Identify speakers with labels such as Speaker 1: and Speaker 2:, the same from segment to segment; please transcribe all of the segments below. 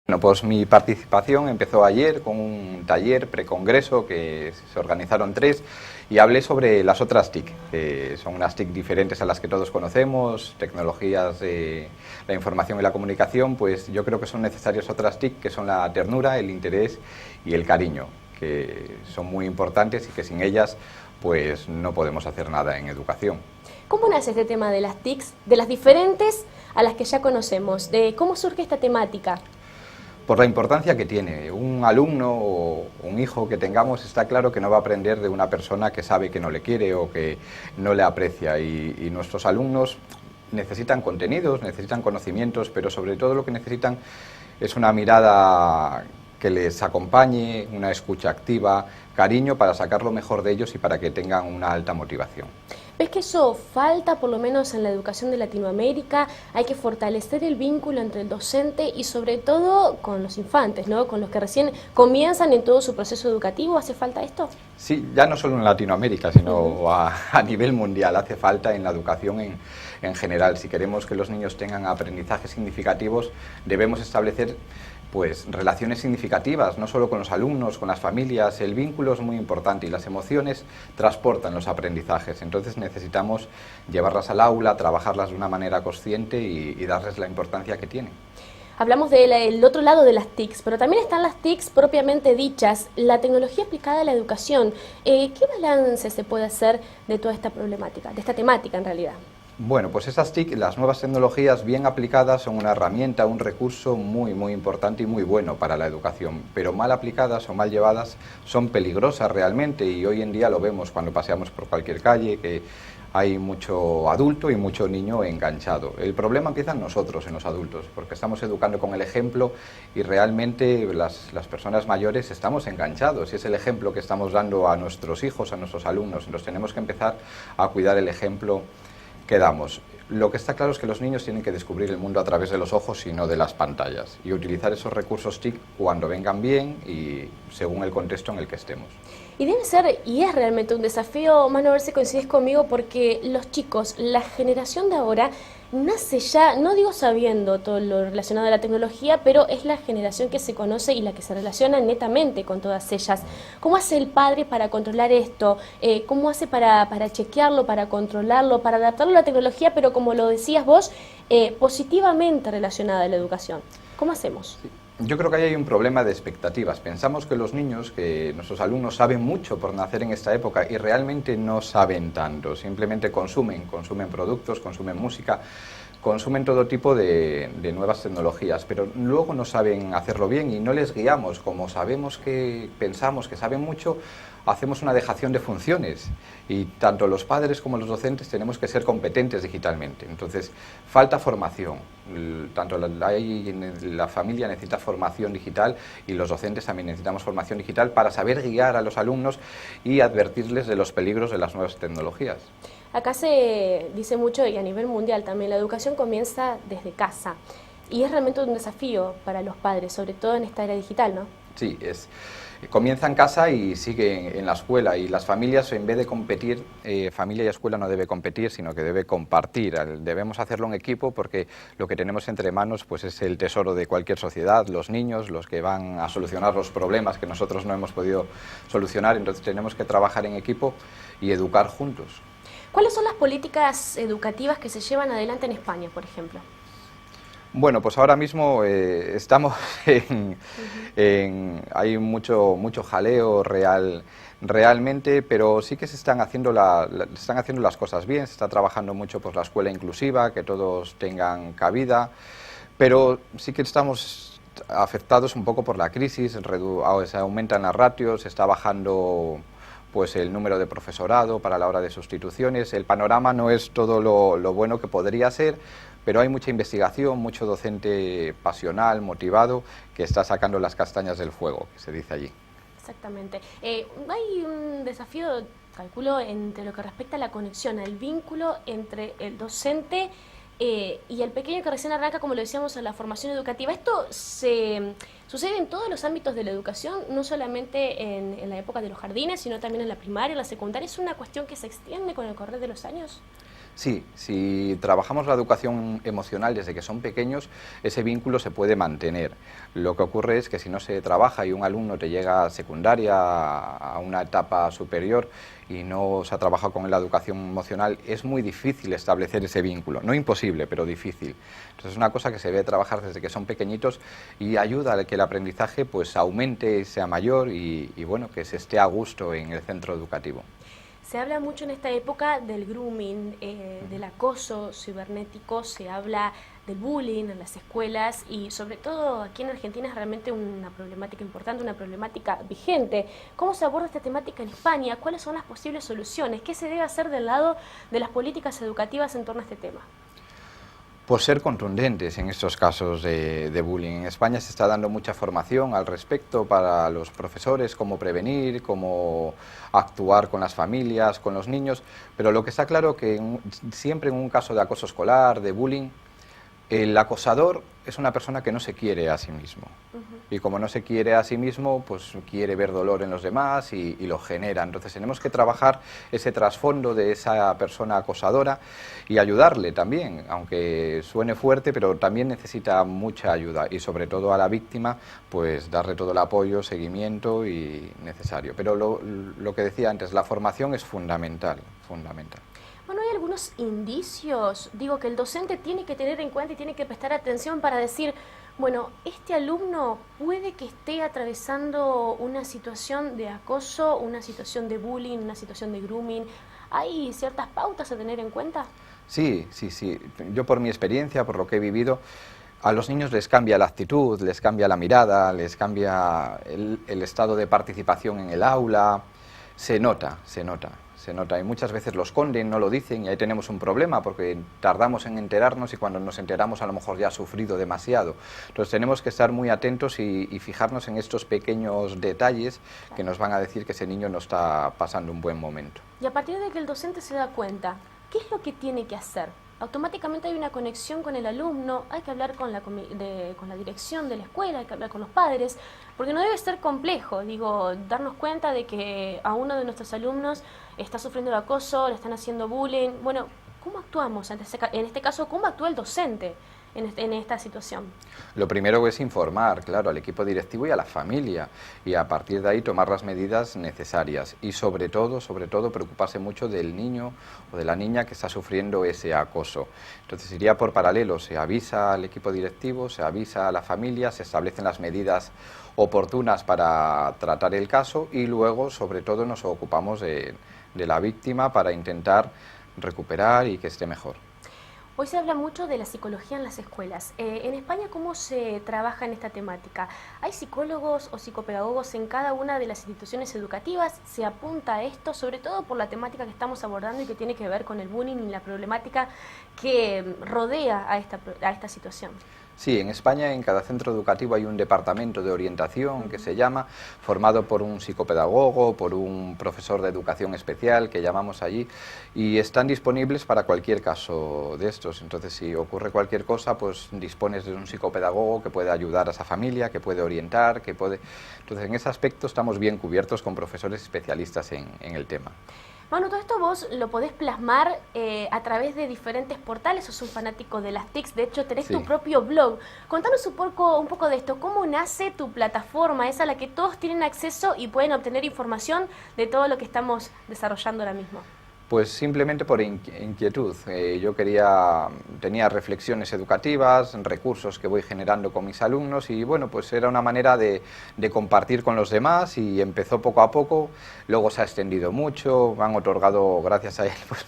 Speaker 1: Bueno, pues mi participación empezó ayer con un taller precongreso que se organizaron 3 y hablé sobre las otras TIC, que son unas TIC diferentes a las que todos conocemos, tecnologías de la información y la comunicación. Pues yo creo que son necesarias otras TIC, que son la ternura, el interés y el cariño, que son muy importantes y que sin ellas pues no podemos hacer nada en educación.
Speaker 2: ¿Cómo nace este tema de las TICs, de las diferentes a las que ya conocemos? ¿Cómo surge esta temática?
Speaker 1: Por la importancia que tiene. Un alumno o un hijo que tengamos, está claro que no va a aprender de una persona que sabe que no le quiere o que no le aprecia, y nuestros alumnos necesitan contenidos, necesitan conocimientos, pero sobre todo lo que necesitan es una mirada que les acompañe, una escucha activa, cariño, para sacar lo mejor de ellos y para que tengan una alta motivación.
Speaker 2: ¿Ves que eso falta, por lo menos en la educación de Latinoamérica? Hay que fortalecer el vínculo entre el docente y sobre todo con los infantes, ¿no? Con los que recién comienzan en todo su proceso educativo. ¿Hace falta esto?
Speaker 1: Sí, ya no solo en Latinoamérica, sino a nivel mundial. Hace falta en la educación en general. Si queremos que los niños tengan aprendizajes significativos, debemos establecer pues relaciones significativas, no solo con los alumnos, con las familias. El vínculo es muy importante y las emociones transportan los aprendizajes. Entonces necesitamos llevarlas al aula, trabajarlas de una manera consciente y darles la importancia que tienen.
Speaker 2: Hablamos del otro lado de las TICs, pero también están las TICs propiamente dichas, la tecnología aplicada a la educación. ¿Qué balance se puede hacer de toda esta problemática, de esta temática en realidad?
Speaker 1: Bueno, pues esas TIC, las nuevas tecnologías bien aplicadas, son una herramienta, un recurso muy importante y muy bueno para la educación, pero mal aplicadas o mal llevadas son peligrosas realmente, y hoy en día lo vemos cuando paseamos por cualquier calle, que hay mucho adulto y mucho niño enganchado. El problema empieza en nosotros, en los adultos, porque estamos educando con el ejemplo y realmente las personas mayores estamos enganchados, y es el ejemplo que estamos dando a nuestros hijos, a nuestros alumnos. Entonces tenemos que empezar a cuidar el ejemplo que damos. Lo que está claro es que los niños tienen que descubrir el mundo a través de los ojos y no de las pantallas, y utilizar esos recursos TIC cuando vengan bien y según el contexto en el que estemos.
Speaker 2: Y debe ser, y es realmente un desafío, Manu, a ver si coincides conmigo, porque los chicos, la generación de ahora, nace ya, no digo sabiendo todo lo relacionado a la tecnología, pero es la generación que se conoce y la que se relaciona netamente con todas ellas. ¿Cómo hace el padre para controlar esto? ¿Cómo hace para chequearlo, para controlarlo, para adaptarlo a la tecnología, pero como lo decías vos, positivamente relacionada a la educación? ¿Cómo hacemos?
Speaker 1: Yo creo que ahí hay un problema de expectativas. Pensamos que los niños, que nuestros alumnos, saben mucho por nacer en esta época, y realmente no saben tanto. Simplemente consumen productos, consumen música, consumen todo tipo de nuevas tecnologías, pero luego no saben hacerlo bien y no les guiamos. Como sabemos que pensamos que saben mucho, hacemos una dejación de funciones, y tanto los padres como los docentes tenemos que ser competentes digitalmente. Entonces falta formación, tanto la familia necesita formación digital y los docentes también necesitamos formación digital para saber guiar a los alumnos y advertirles de los peligros de las nuevas tecnologías.
Speaker 2: Acá se dice mucho, y a nivel mundial también, la educación comienza desde casa, y es realmente un desafío para los padres, sobre todo en esta era digital, ¿no?
Speaker 1: Sí, comienza en casa y sigue en la escuela, y las familias, en vez de competir, familia y escuela no debe competir, sino que debe compartir. Debemos hacerlo en equipo, porque lo que tenemos entre manos pues es el tesoro de cualquier sociedad, los niños, los que van a solucionar los problemas que nosotros no hemos podido solucionar. Entonces tenemos que trabajar en equipo y educar juntos.
Speaker 2: ¿Cuáles son las políticas educativas que se llevan adelante en España, por ejemplo?
Speaker 1: Bueno, pues ahora mismo estamos hay mucho jaleo realmente, pero sí que se están haciendo las cosas bien. Se está trabajando mucho por la escuela inclusiva, que todos tengan cabida, pero sí que estamos afectados un poco por la crisis. Se aumentan las ratios, se está bajando pues el número de profesorado para la hora de sustituciones. El panorama no es todo lo bueno que podría ser, pero hay mucha investigación, mucho docente pasional, motivado, que está sacando las castañas del fuego, que se dice allí.
Speaker 2: Exactamente. Hay un desafío, calculo, entre lo que respecta a la conexión, al vínculo entre el docente y el pequeño que recién arranca, como lo decíamos, en la formación educativa. Esto sucede en todos los ámbitos de la educación, no solamente en la época de los jardines, sino también en la primaria, en la secundaria. ¿Es una cuestión que se extiende con el correr de los años?
Speaker 1: Sí, si trabajamos la educación emocional desde que son pequeños, ese vínculo se puede mantener. Lo que ocurre es que si no se trabaja y un alumno te llega a secundaria, a una etapa superior, y no se ha trabajado con la educación emocional, es muy difícil establecer ese vínculo. No imposible, pero difícil. Entonces es una cosa que se debe trabajar desde que son pequeñitos y ayuda a que el aprendizaje pues aumente, sea mayor y bueno, que se esté a gusto en el centro educativo.
Speaker 2: Se habla mucho en esta época del grooming, del acoso cibernético, se habla del bullying en las escuelas y sobre todo aquí en Argentina es realmente una problemática importante, una problemática vigente. ¿Cómo se aborda esta temática en España? ¿Cuáles son las posibles soluciones? ¿Qué se debe hacer del lado de las políticas educativas en torno a este tema?
Speaker 1: Pues ser contundentes en estos casos de bullying. En España se está dando mucha formación al respecto para los profesores, cómo prevenir, cómo actuar con las familias, con los niños, pero lo que está claro que siempre en un caso de acoso escolar, de bullying, el acosador es una persona que no se quiere a sí mismo. Y como no se quiere a sí mismo, pues quiere ver dolor en los demás y lo genera. Entonces tenemos que trabajar ese trasfondo de esa persona acosadora y ayudarle también, aunque suene fuerte, pero también necesita mucha ayuda. Y sobre todo a la víctima, pues darle todo el apoyo, seguimiento y necesario. Pero lo que decía antes, la formación es fundamental, fundamental.
Speaker 2: Bueno, hay algunos indicios, digo, que el docente tiene que tener en cuenta y tiene que prestar atención para decir, bueno, este alumno puede que esté atravesando una situación de acoso, una situación de bullying, una situación de grooming. ¿Hay ciertas pautas a tener en cuenta?
Speaker 1: Sí, sí, sí. Yo por mi experiencia, por lo que he vivido, a los niños les cambia la actitud, les cambia la mirada, les cambia el estado de participación en el aula. Se nota, se nota. Se nota y muchas veces lo esconden, no lo dicen y ahí tenemos un problema porque tardamos en enterarnos y cuando nos enteramos a lo mejor ya ha sufrido demasiado. Entonces tenemos que estar muy atentos y fijarnos en estos pequeños detalles que nos van a decir que ese niño no está pasando un buen momento.
Speaker 2: Y a partir de que el docente se da cuenta, ¿qué es lo que tiene que hacer? Automáticamente hay una conexión con el alumno, hay que hablar con la dirección de la escuela, hay que hablar con los padres, porque no debe ser complejo, digo, darnos cuenta de que a uno de nuestros alumnos está sufriendo de acoso, le están haciendo bullying. Bueno, ¿cómo actuamos en este caso? ¿Cómo actúa el docente en esta situación?
Speaker 1: Lo primero es informar, claro, al equipo directivo y a la familia y a partir de ahí tomar las medidas necesarias y sobre todo preocuparse mucho del niño o de la niña que está sufriendo ese acoso. Entonces iría por paralelo, se avisa al equipo directivo, se avisa a la familia, se establecen las medidas oportunas para tratar el caso y luego sobre todo nos ocupamos de la víctima para intentar recuperar y que esté mejor.
Speaker 2: Hoy se habla mucho de la psicología en las escuelas. En España, ¿cómo se trabaja en esta temática? ¿Hay psicólogos o psicopedagogos en cada una de las instituciones educativas? ¿Se apunta a esto, sobre todo por la temática que estamos abordando y que tiene que ver con el bullying y la problemática que rodea a esta situación?
Speaker 1: Sí, en España en cada centro educativo hay un departamento de orientación que se llama, formado por un psicopedagogo, por un profesor de educación especial que llamamos allí y están disponibles para cualquier caso de estos. Entonces, si ocurre cualquier cosa, pues dispones de un psicopedagogo que puede ayudar a esa familia, que puede orientar, que puede... Entonces, en ese aspecto estamos bien cubiertos con profesores especialistas en el tema.
Speaker 2: Manu, todo esto vos lo podés plasmar a través de diferentes portales, sos un fanático de las TICs, de hecho tenés tu propio blog. Contanos un poco de esto, ¿cómo nace tu plataforma? Es a la que todos tienen acceso y pueden obtener información de todo lo que estamos desarrollando ahora mismo.
Speaker 1: Pues simplemente por inquietud. Yo tenía reflexiones educativas, recursos que voy generando con mis alumnos y bueno, pues era una manera de compartir con los demás y empezó poco a poco, luego se ha extendido mucho, me han otorgado gracias a él pues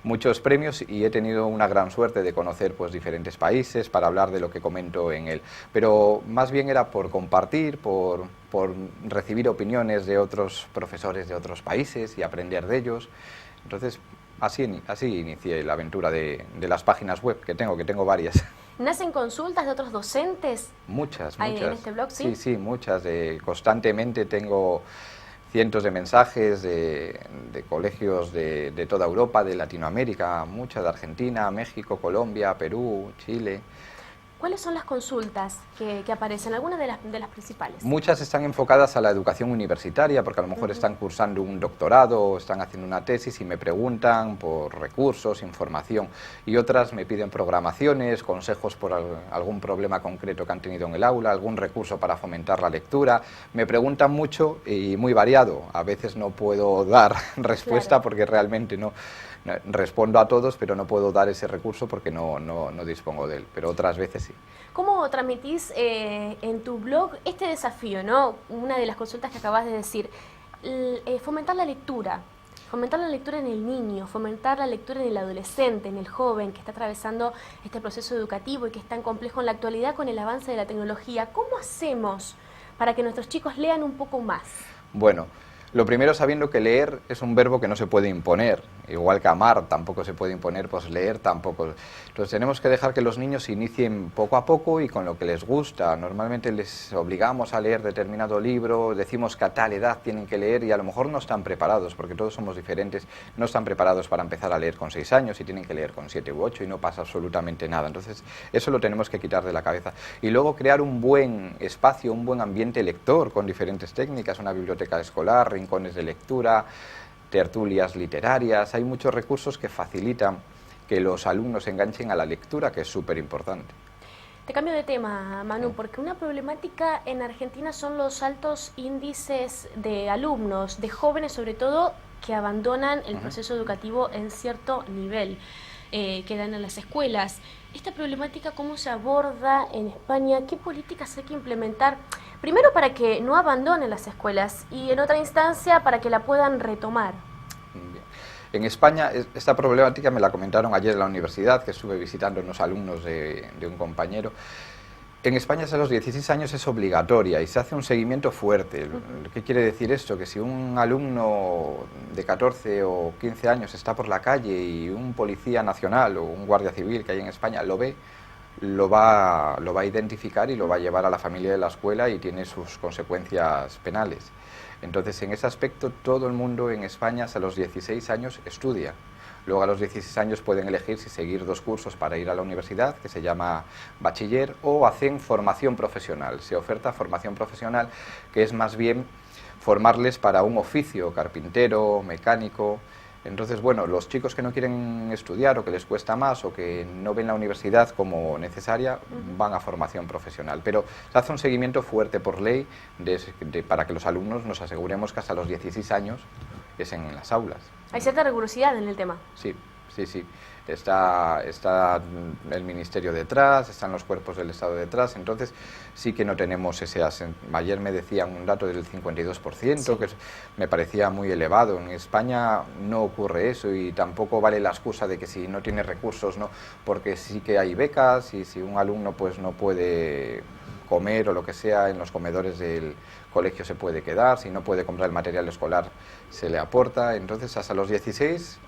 Speaker 1: muchos premios y he tenido una gran suerte de conocer pues diferentes países para hablar de lo que comento en él. Pero más bien era por compartir, por recibir opiniones de otros profesores de otros países y aprender de ellos. Entonces, así inicié la aventura de las páginas web, que tengo varias.
Speaker 2: ¿Nacen consultas de otros docentes?
Speaker 1: Muchas.
Speaker 2: ¿En este blog, sí?
Speaker 1: Sí, muchas. Constantemente tengo cientos de mensajes de colegios de toda Europa, de Latinoamérica, muchas de Argentina, México, Colombia, Perú, Chile.
Speaker 2: ¿Cuáles son las consultas que aparecen? Algunas de las principales.
Speaker 1: Muchas están enfocadas a la educación universitaria, porque a lo mejor están cursando un doctorado o están haciendo una tesis y me preguntan por recursos, información. Y otras me piden programaciones, consejos por algún problema concreto que han tenido en el aula, algún recurso para fomentar la lectura. Me preguntan mucho y muy variado. A veces no puedo dar respuesta porque realmente no respondo a todos, pero no puedo dar ese recurso porque no dispongo de él, pero otras veces sí.
Speaker 2: ¿Cómo transmitís en tu blog este desafío, ¿no? Una de las consultas que acabas de decir, fomentar la lectura en el niño, fomentar la lectura en el adolescente, en el joven que está atravesando este proceso educativo y que es tan complejo en la actualidad con el avance de la tecnología? ¿Cómo hacemos para que nuestros chicos lean un poco más?
Speaker 1: Bueno, lo primero sabiendo que leer es un verbo que no se puede imponer, igual que amar tampoco se puede imponer, pues leer tampoco. Entonces tenemos que dejar que los niños se inicien poco a poco y con lo que les gusta. Normalmente les obligamos a leer determinado libro, decimos que a tal edad tienen que leer y a lo mejor no están preparados, porque todos somos diferentes, no están preparados para empezar a leer con 6 años y tienen que leer con 7 u 8 y no pasa absolutamente nada. Entonces eso lo tenemos que quitar de la cabeza. Y luego crear un buen espacio, un buen ambiente lector con diferentes técnicas, una biblioteca escolar, rincones de lectura, tertulias literarias. Hay muchos recursos que facilitan que los alumnos se enganchen a la lectura, que es súper importante.
Speaker 2: Te cambio de tema, Manu, porque una problemática en Argentina son los altos índices de alumnos, de jóvenes sobre todo, que abandonan el proceso educativo en cierto nivel, quedan en las escuelas. ¿Esta problemática cómo se aborda en España? ¿Qué políticas hay que implementar? Primero para que no abandonen las escuelas y en otra instancia para que la puedan retomar.
Speaker 1: Bien. En España esta problemática me la comentaron ayer en la universidad, que estuve visitando unos alumnos de un compañero. En España hasta los 16 años es obligatoria y se hace un seguimiento fuerte. ¿Qué quiere decir esto? Que si un alumno de 14 o 15 años está por la calle y un policía nacional o un guardia civil que hay en España lo ve, lo va a identificar y lo va a llevar a la familia de la escuela y tiene sus consecuencias penales. Entonces, en ese aspecto, todo el mundo en España hasta los 16 años estudia. Luego a los 16 años pueden elegir si seguir 2 cursos para ir a la universidad, que se llama bachiller, o hacen formación profesional. Se oferta formación profesional, que es más bien formarles para un oficio, carpintero, mecánico. Entonces, bueno, los chicos que no quieren estudiar o que les cuesta más o que no ven la universidad como necesaria, van a formación profesional. Pero se hace un seguimiento fuerte por ley para que los alumnos nos aseguremos que hasta los 16 años es en las aulas.
Speaker 2: Hay cierta rigurosidad en el tema.
Speaker 1: Sí, sí, sí. Está el Ministerio detrás, están los cuerpos del Estado detrás, entonces sí que no tenemos ese... Ayer me decían un dato del 52%, sí, que me parecía muy elevado. En España no ocurre eso y tampoco vale la excusa de que si no tiene recursos, no, porque sí que hay becas y si un alumno pues no puede comer o lo que sea, en los comedores del colegio se puede quedar, si no puede comprar el material escolar se le aporta, entonces hasta los 16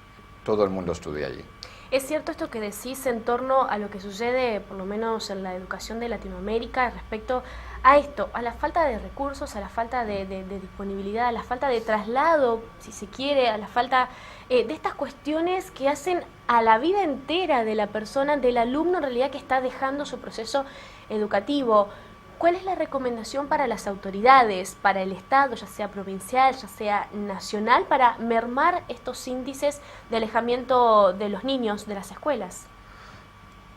Speaker 1: todo el mundo estudia allí.
Speaker 2: ¿Es cierto esto que decís en torno a lo que sucede, por lo menos en la educación de Latinoamérica, respecto a esto, a la falta de recursos, a la falta de disponibilidad, a la falta de traslado, si se quiere, a la falta de estas cuestiones que hacen a la vida entera de la persona, del alumno en realidad que está dejando su proceso educativo? ¿Cuál es la recomendación para las autoridades, para el Estado, ya sea provincial, ya sea nacional, para mermar estos índices de alejamiento de los niños de las escuelas?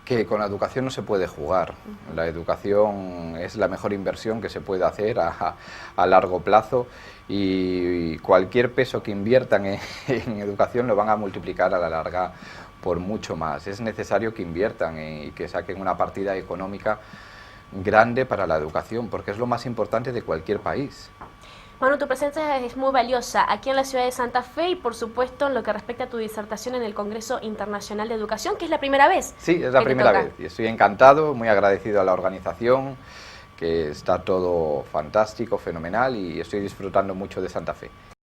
Speaker 1: Que con la educación no se puede jugar. La educación es la mejor inversión que se puede hacer a largo plazo y cualquier peso que inviertan en educación lo van a multiplicar a la larga por mucho más. Es necesario que inviertan y que saquen una partida económica grande para la educación, porque es lo más importante de cualquier país.
Speaker 2: Manu, tu presencia es muy valiosa aquí en la ciudad de Santa Fe y por supuesto en lo que respecta a tu disertación en el Congreso Internacional de Educación, que es la primera vez.
Speaker 1: Sí, es la primera vez y estoy encantado, muy agradecido a la organización, que está todo fantástico, fenomenal y estoy disfrutando mucho de Santa Fe.